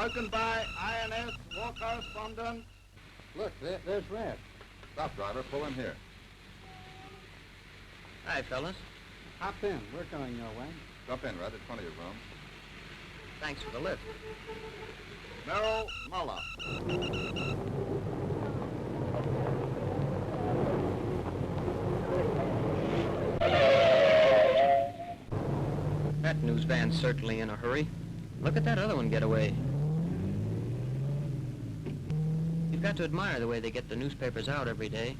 Spoken by INS war correspondent. Look, there's Red. Stop, driver. Pull in here. Hi, fellas. Hop in. We're going your way. Jump in, Red. There's plenty of room. Thanks for the lift. Merrill Muller. That news van's certainly in a hurry. Look at that other one get away. You've got to admire the way they get the newspapers out every day.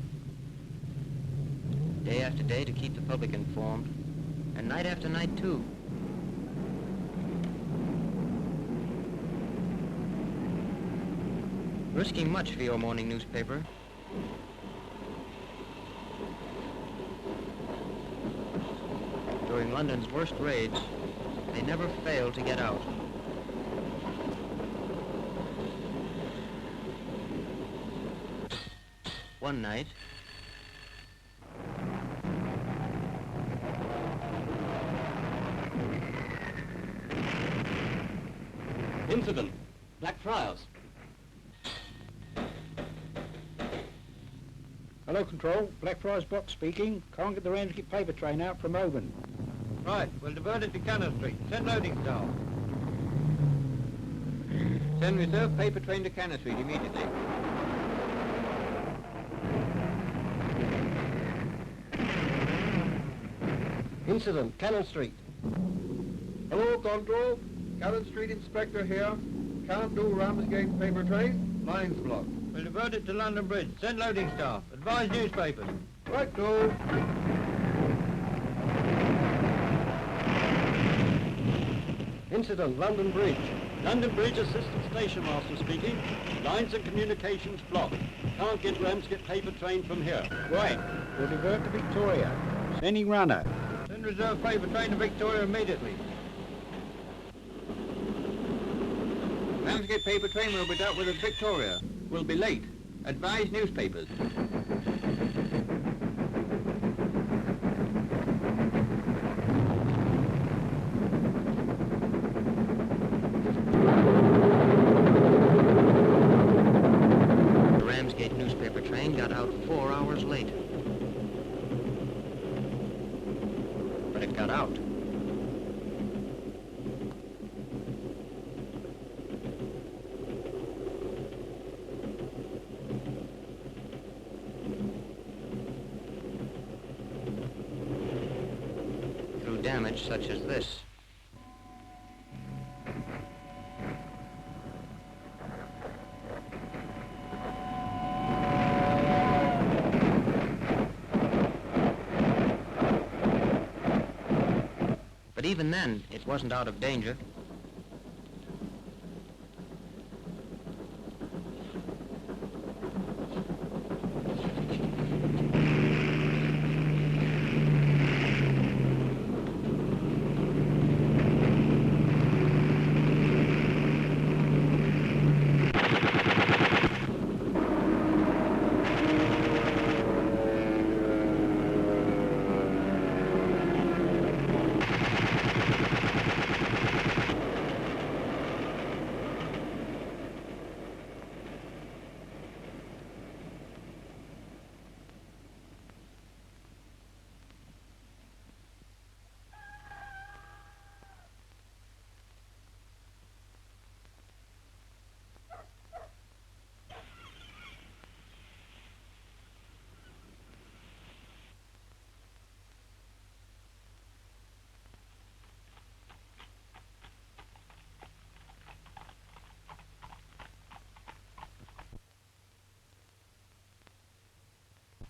Day after day to keep the public informed. And night after night, too. Risking much for your morning newspaper. During London's worst raids, they never failed to get out. One night, Incident. Blackfriars. Hello, Control. Blackfriars Box speaking. Can't get the Ramsgate paper train out from Oban. Right, we'll divert it to Cannon Street. Send loading staff. Send reserve paper train to Cannon Street immediately. Incident. Cannon Street. Hello, Control. Cannon Street Inspector here. Can't do Ramsgate paper train. Lines blocked. We'll divert it to London Bridge. Send loading staff. Advise newspapers. Right, go. Incident. London Bridge. London Bridge Assistant Station Master speaking. Lines and communications blocked. Can't get Ramsgate paper train from here. Right. We'll divert to Victoria. Sending runner. Send reserve paper train to Victoria immediately. Ramsgate paper train will be dealt with at Victoria. We'll be late. Advise newspapers. the Ramsgate newspaper train got out 4 hours late. But it got out. Damage such as this. But even then, it wasn't out of danger.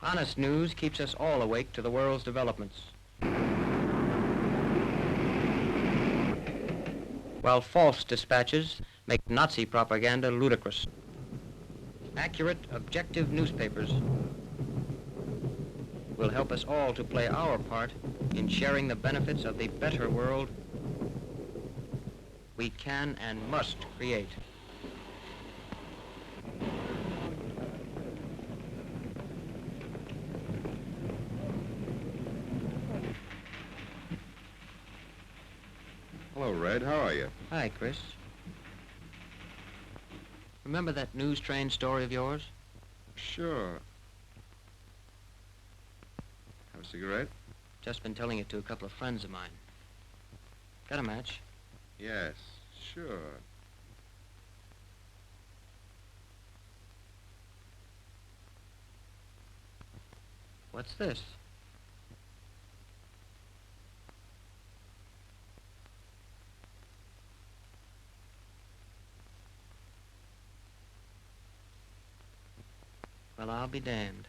Honest news keeps us all awake to the world's developments. While false dispatches make Nazi propaganda ludicrous. Accurate, objective newspapers will help us all to play our part in sharing the benefits of the better world we can and must create. Hello, Red. How are you? Hi, Chris. Remember that news train story of yours? Sure. Have a cigarette? Just been telling it to a couple of friends of mine. Got a match? Yes, sure. What's this? Well, I'll be damned.